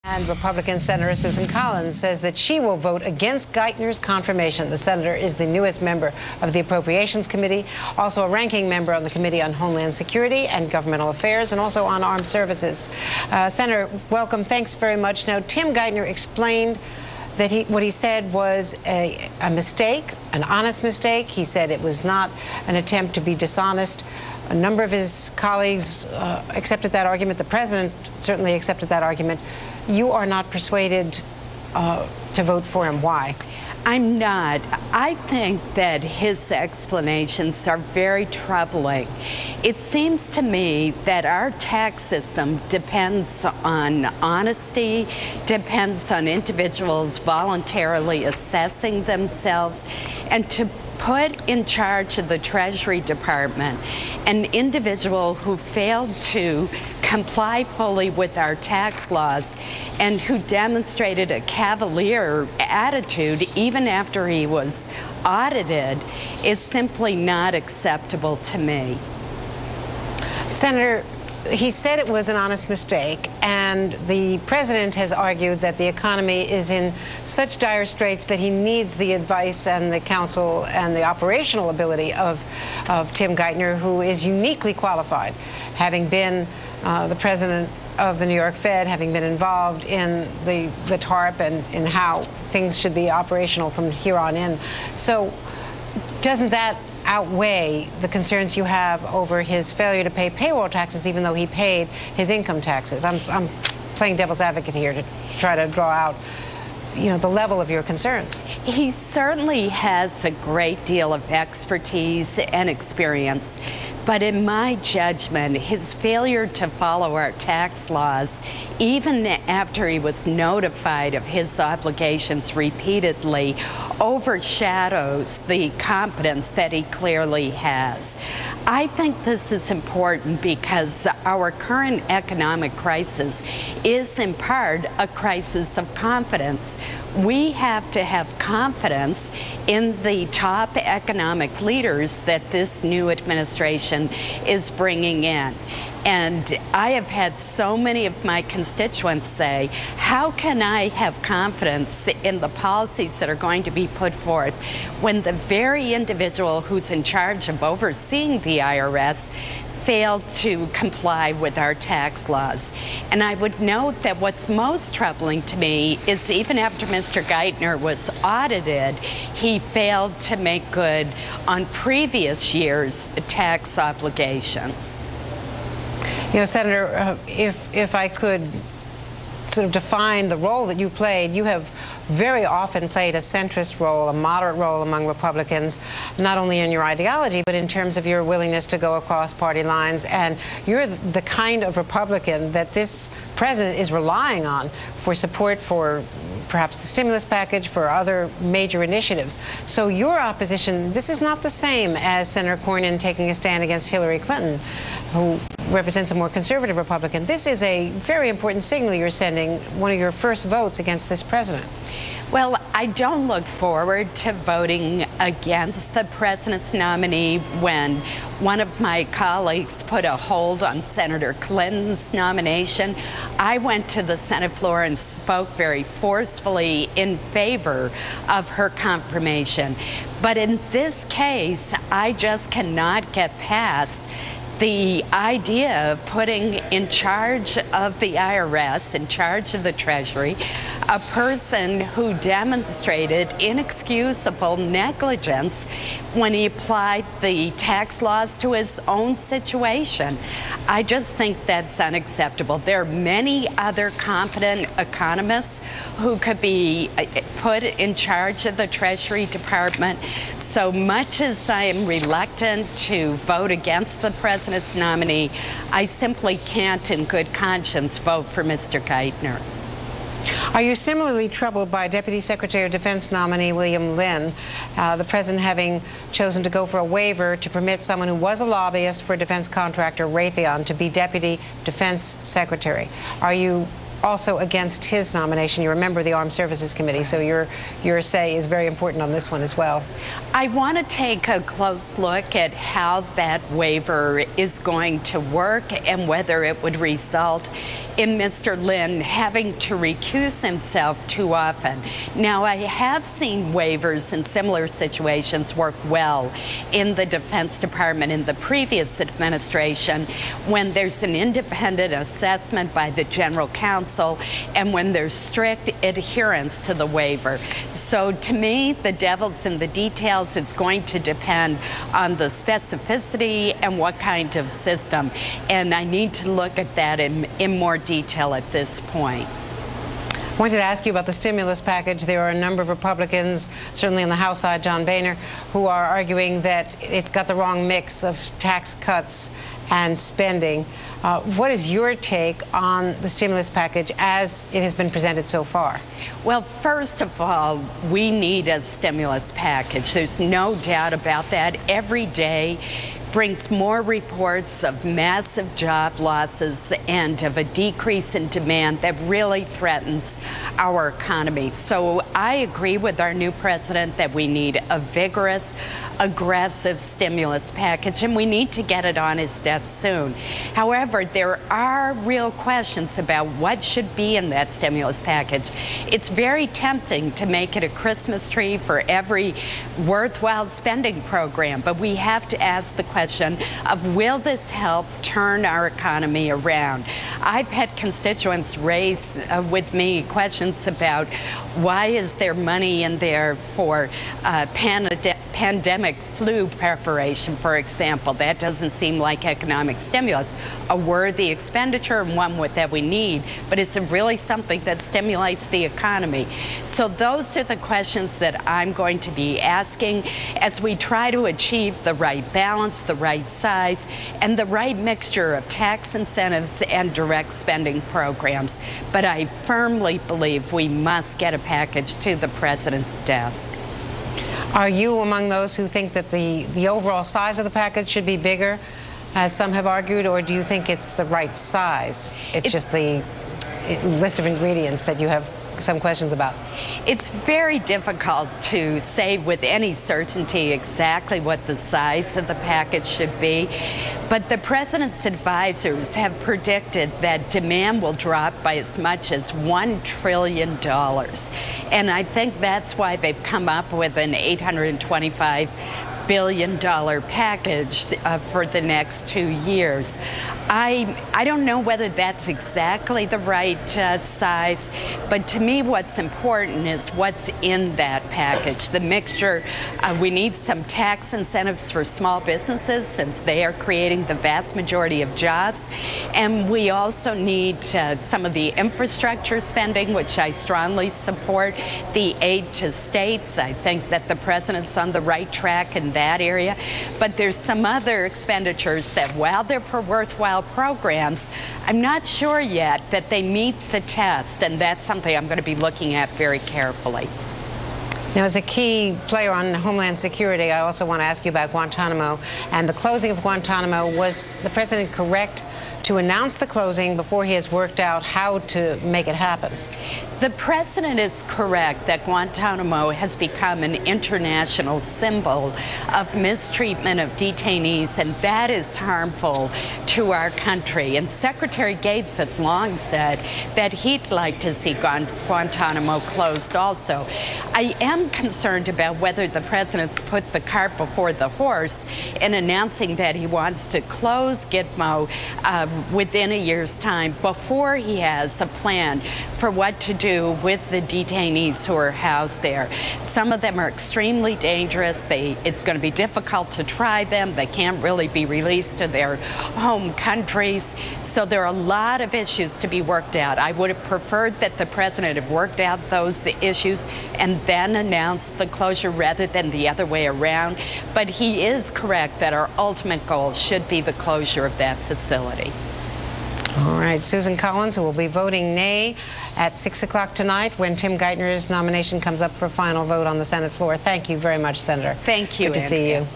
And Republican Senator Susan Collins says that she will vote against Geithner's confirmation. The senator is the newest member of the Appropriations Committee, also a ranking member on the Committee on Homeland Security and Governmental Affairs, and also on Armed Services. Senator, welcome. Thanks very much. Now, Tim Geithner explained that what he said was a mistake, an honest mistake. He said it was not an attempt to be dishonest. A number of his colleagues accepted that argument. The president certainly accepted that argument. You are not persuaded to vote for him. Why? I'm not. I think that his explanations are very troubling. It seems to me that our tax system depends on honesty, depends on individuals voluntarily assessing themselves, and to put in charge of the Treasury Department an individual who failed to comply fully with our tax laws and who demonstrated a cavalier attitude even after he was audited is simply not acceptable to me. Senator, he said it was an honest mistake, and the president has argued that the economy is in such dire straits that he needs the advice and the counsel and the operational ability of Tim Geithner, who is uniquely qualified, having been the president of the New York Fed, having been involved in the TARP and in how things should be operational from here on in. So doesn't that outweigh the concerns you have over his failure to pay payroll taxes, even though he paid his income taxes? I'm playing devil's advocate here to try to draw out, you know, the level of your concerns. He certainly has a great deal of expertise and experience, but in my judgment, his failure to follow our tax laws, even after he was notified of his obligations repeatedly, overshadows the competence that he clearly has. I think this is important because our current economic crisis is in part a crisis of confidence. We have to have confidence in the top economic leaders that this new administration is bringing in. And I have had so many of my constituents say, how can I have confidence in the policies that are going to be put forth when the very individual who's in charge of overseeing the IRS failed to comply with our tax laws? And I would note that what's most troubling to me is even after Mr. Geithner was audited, he failed to make good on previous year's tax obligations. You know, Senator, if I could sort of define the role that you played, you have very often played a centrist role, a moderate role among Republicans, not only in your ideology, but in terms of your willingness to go across party lines. And you're the kind of Republican that this president is relying on for support for perhaps the stimulus package, for other major initiatives. So your opposition, this is not the same as Senator Cornyn taking a stand against Hillary Clinton, who represents a more conservative Republican. This is a very important signal you're sending, one of your first votes against this president. Well, I don't look forward to voting against the president's nominee when one of my colleagues put a hold on Senator Clinton's nomination. I went to the Senate floor and spoke very forcefully in favor of her confirmation. But in this case, I just cannot get past the idea of putting in charge of the IRS, in charge of the Treasury, a person who demonstrated inexcusable negligence when he applied the tax laws to his own situation. I just think that's unacceptable. There are many other competent economists who could be put in charge of the Treasury Department. So much as I am reluctant to vote against the president's nominee, I simply can't in good conscience vote for Mr. Geithner. Are you similarly troubled by Deputy Secretary of Defense nominee William Lynn, the president having chosen to go for a waiver to permit someone who was a lobbyist for defense contractor Raytheon to be Deputy Defense Secretary? Are you also against his nomination? You're a member of the Armed Services Committee, so your say is very important on this one as well. I want to take a close look at how that waiver is going to work and whether it would result in Mr. Lynn having to recuse himself too often. Now, I have seen waivers in similar situations work well in the Defense Department in the previous administration when there's an independent assessment by the General Counsel and when there's strict adherence to the waiver. So to me, the devil's in the details. It's going to depend on the specificity and what kind of system. And I need to look at that in more detail at this point. I wanted to ask you about the stimulus package. There are a number of Republicans, certainly on the House side, John Boehner, who are arguing that it's got the wrong mix of tax cuts and spending. What is your take on the stimulus package as it has been presented so far? Well, first of all, we need a stimulus package. There's no doubt about that. Every day brings more reports of massive job losses and of a decrease in demand that really threatens our economy. So I agree with our new president that we need a vigorous, aggressive stimulus package, and we need to get it on his desk soon. However, there are real questions about what should be in that stimulus package. It's very tempting to make it a Christmas tree for every worthwhile spending program, but we have to ask the question of, will this help turn our economy around? I've had constituents raise with me questions about why is there money in there for pandemic flu preparation, for example. That doesn't seem like economic stimulus, a worthy expenditure and one that we need, but is it really something that stimulates the economy? So those are the questions that I'm going to be asking as we try to achieve the right balance, the right size, and the right mixture of tax incentives and direct spending programs. But I firmly believe we must get a package to the president's desk. Are you among those who think that the overall size of the package should be bigger, as some have argued, or do you think it's the right size? It's just the list of ingredients that you have some questions about. It's very difficult to say with any certainty exactly what the size of the package should be, but the president's advisors have predicted that demand will drop by as much as $1 trillion. And I think that's why they've come up with an $825 billion package for the next 2 years. I don't know whether that's exactly the right size, but to me what's important is what's in that package. The mixture, we need some tax incentives for small businesses since they are creating the vast majority of jobs, and we also need some of the infrastructure spending, which I strongly support, the aid to states. I think that the president's on the right track in that area, but there's some other expenditures that, while they're for worthwhile programs, I'm not sure yet that they meet the test, and that's something I'm going to be looking at very carefully. Now, as a key player on Homeland Security, I also want to ask you about Guantanamo and the closing of Guantanamo. Was the president correct to announce the closing before he has worked out how to make it happen? The president is correct that Guantanamo has become an international symbol of mistreatment of detainees, and that is harmful to our country. And Secretary Gates has long said that he'd like to see Guantanamo closed also. I am concerned about whether the president's put the cart before the horse in announcing that he wants to close Gitmo within a year's time before he has a plan for what to do with the detainees who are housed there. Some of them are extremely dangerous. It's going to be difficult to try them. They can't really be released to their home countries. So there are a lot of issues to be worked out. I would have preferred that the president have worked out those issues and then announced the closure rather than the other way around. But he is correct that our ultimate goal should be the closure of that facility. All right, Susan Collins, who will be voting nay at 6 o'clock tonight when Tim Geithner's nomination comes up for final vote on the Senate floor. Thank you very much, Senator. Thank you, Good to see Andrea. you.